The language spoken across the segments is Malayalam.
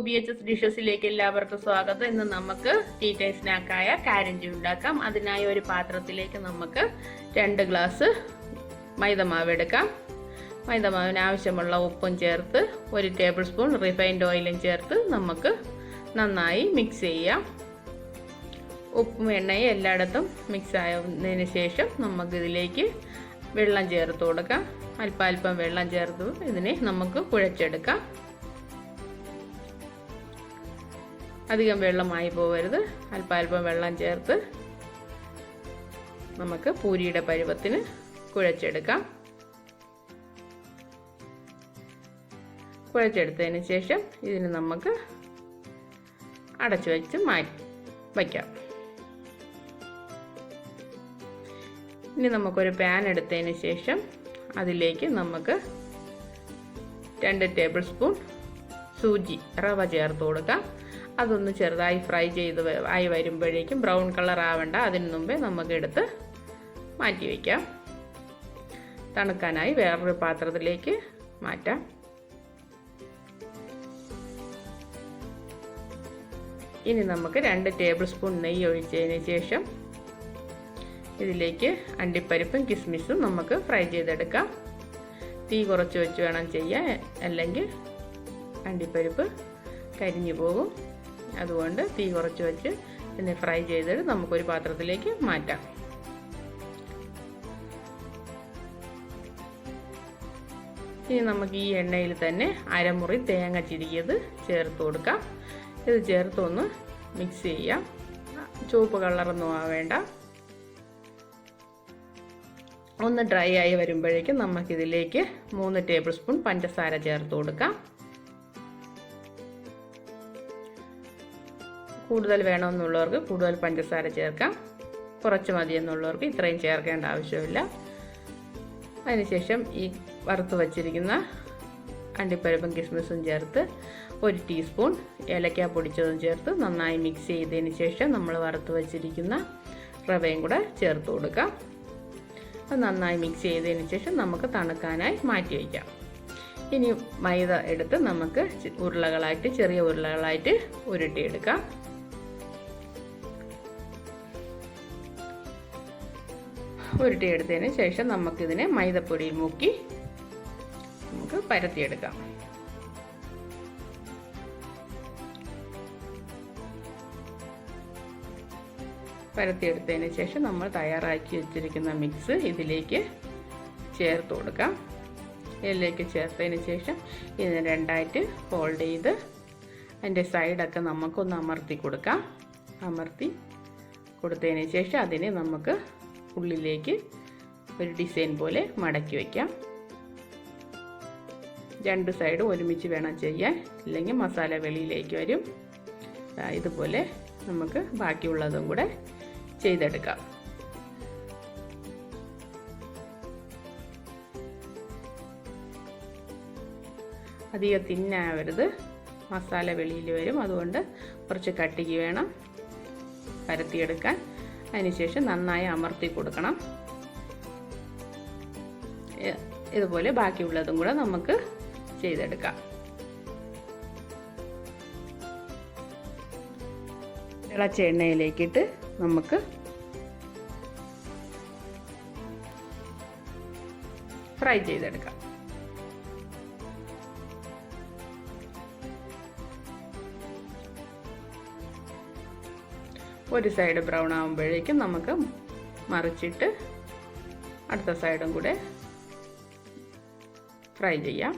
BHS ഡിഷസിലേക്ക് എല്ലാവർക്കും സ്വാഗതം. ഇന്ന് നമുക്ക് ടീ ടൈം സ്നാക്കായ കാരഞ്ചി ഉണ്ടാക്കാം. അതിനായി ഒരു പാത്രത്തിലേക്ക് നമുക്ക് 2 ഗ്ലാസ് മൈദമാവ് എടുക്കാം. മൈദമാവിന് ആവശ്യമുള്ള ഉപ്പും ചേർത്ത് 1 ടേബിൾ സ്പൂൺ റിഫൈൻഡ് ഓയിലും ചേർത്ത് നമുക്ക് നന്നായി മിക്സ് ചെയ്യാം. ഉപ്പും എണ്ണയും എല്ലായിടത്തും മിക്സ് ആയതിനു ശേഷം നമുക്കിതിലേക്ക് വെള്ളം ചേർത്ത് കൊടുക്കാം. അല്പം വെള്ളം ചേർത്ത് ഇതിനെ നമുക്ക് കുഴച്ചെടുക്കാം. അധികം വെള്ളമായി പോകരുത്. അല്പം വെള്ളം ചേർത്ത് നമുക്ക് പൂരിയുടെ പരുവത്തിന് കുഴച്ചെടുക്കാം. കുഴച്ചെടുത്തതിന് ശേഷം ഇതിന് നമുക്ക് അടച്ചു വെച്ച് വയ്ക്കാം. ഇനി നമുക്കൊരു പാൻ എടുത്തതിന് ശേഷം അതിലേക്ക് നമുക്ക് 2 ടേബിൾ സ്പൂൺ സൂചി റവ ചേർത്ത് കൊടുക്കാം. അതൊന്ന് ചെറുതായി ഫ്രൈ ആയി വരുമ്പോഴേക്കും ബ്രൗൺ കളർ ആവണ്ട, അതിന് മുമ്പേ നമുക്ക് എടുത്ത് മാറ്റി വയ്ക്കാം. തണുക്കാനായി വേറൊരു പാത്രത്തിലേക്ക് മാറ്റാം. ഇനി നമുക്ക് 2 ടേബിൾ സ്പൂൺ നെയ്യ് ഒഴിച്ചതിന് ശേഷം ഇതിലേക്ക് അണ്ടിപ്പരിപ്പും കിസ്മിസും നമുക്ക് ഫ്രൈ ചെയ്തെടുക്കാം. തീ കുറച്ച് വെച്ച് വേണം ചെയ്യാൻ, അല്ലെങ്കിൽ അണ്ടിപ്പരിപ്പ് കരിഞ്ഞു പോകും. അതുകൊണ്ട് തീ കുറച്ച് വെച്ച് ഇതിനെ ഫ്രൈ ചെയ്തിട്ട് നമുക്കൊരു പാത്രത്തിലേക്ക് മാറ്റാം. ഇനി നമുക്ക് ഈ എണ്ണയിൽ തന്നെ അരമുറി തേങ്ങ ചിരികിയത് ചേർത്ത് കൊടുക്കാം. ഇത് ചേർത്തൊന്ന് മിക്സ് ചെയ്യാം. ചുവപ്പ് കളറൊന്നും ആവേണ്ട. ഒന്ന് ഡ്രൈ ആയി വരുമ്പോഴേക്കും നമുക്കിതിലേക്ക് 3 ടേബിൾ സ്പൂൺ പഞ്ചസാര ചേർത്ത് കൊടുക്കാം. കൂടുതൽ വേണമെന്നുള്ളവർക്ക് കൂടുതൽ പഞ്ചസാര ചേർക്കാം. കുറച്ച് മതി എന്നുള്ളവർക്ക് ഇത്രയും ചേർക്കേണ്ട ആവശ്യമില്ല. അതിനുശേഷം ഈ വറുത്ത് വച്ചിരിക്കുന്ന അണ്ടിപ്പരിപ്പും കിസ്മിസും ചേർത്ത് 1 ടീസ്പൂൺ ഏലക്ക പൊടിച്ചതും ചേർത്ത് നന്നായി മിക്സ് ചെയ്തതിന് ശേഷം നമ്മൾ വറുത്ത് വച്ചിരിക്കുന്ന റവയും കൂടെ ചേർത്ത് കൊടുക്കാം. അത് നന്നായി മിക്സ് ചെയ്തതിന് ശേഷം നമുക്ക് തണുക്കാനായി മാറ്റി വയ്ക്കാം. ഇനി മൈദ എടുത്ത് നമുക്ക് ചെറിയ ഉരുളകളായിട്ട് ഉരുട്ടിയെടുക്കാം. ഉരുട്ടിയെടുത്തതിന് ശേഷം നമുക്കിതിനെ മൈദപ്പൊടിയിൽ മുക്കി നമുക്ക് പരത്തിയെടുക്കാം. പരത്തിയെടുത്തതിന് ശേഷം നമ്മൾ തയ്യാറാക്കി വെച്ചിരിക്കുന്ന മിക്സ് ഇതിലേക്ക് ചേർത്ത് കൊടുക്കാം. ഇതിലേക്ക് ചേർത്തതിന് ശേഷം ഇതിനെ 2ആയിട്ട് ഫോൾഡ് ചെയ്ത് അതിൻ്റെ സൈഡൊക്കെ നമുക്കൊന്ന് അമർത്തി കൊടുക്കാം. അമർത്തി കൊടുത്തതിന് ശേഷം അതിനെ നമുക്ക് ഉള്ളിലേക്ക് ഒരു ഡിസൈൻ പോലെ മടക്കി വയ്ക്കാം. 2 സൈഡ് ഒരുമിച്ച് വേണം ചെയ്യാൻ, ഇല്ലെങ്കിൽ മസാല വെളിയിലേക്ക് വരും. ഇതുപോലെ നമുക്ക് ബാക്കിയുള്ളതും കൂടെ ചെയ്തെടുക്കാം. അധികം തിന്നാവരുത്, മസാല വെളിയിൽ വരും. അതുകൊണ്ട് കുറച്ച് കട്ടിക്ക് വേണം പരത്തിയെടുക്കാൻ. അതിനുശേഷം നന്നായി അമർത്തി കൊടുക്കണം. ഇതുപോലെ ബാക്കിയുള്ളതും കൂടെ നമുക്ക് ചെയ്തെടുക്കാം. തിളച്ച എണ്ണയിലേക്കിട്ട് നമുക്ക് ഫ്രൈ ചെയ്തെടുക്കാം. ഒരു സൈഡ് ബ്രൗൺ ആകുമ്പോഴേക്കും നമുക്ക് മറിച്ചിട്ട് അടുത്ത സൈഡും കൂടെ ഫ്രൈ ചെയ്യാം.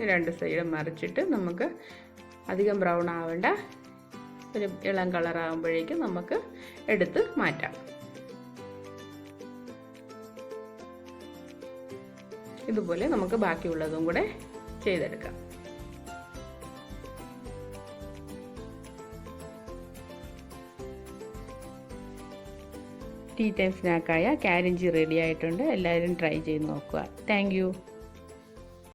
2 സൈഡും മറിച്ചിട്ട് നമുക്ക് അധികം ബ്രൗൺ ആവേണ്ട, ഒരു ഇളം കളർ ആകുമ്പോഴേക്കും നമുക്ക് എടുത്ത് മാറ്റാം. ഇതുപോലെ നമുക്ക് ബാക്കിയുള്ളതും കൂടെ ചെയ്തെടുക്കാം. ടീ ടൈം സ്നാക്കായ കാരഞ്ചി റെഡി ആയിട്ടുണ്ട്. എല്ലാവരും ട്രൈ ചെയ്ത് നോക്കുക. Thank you.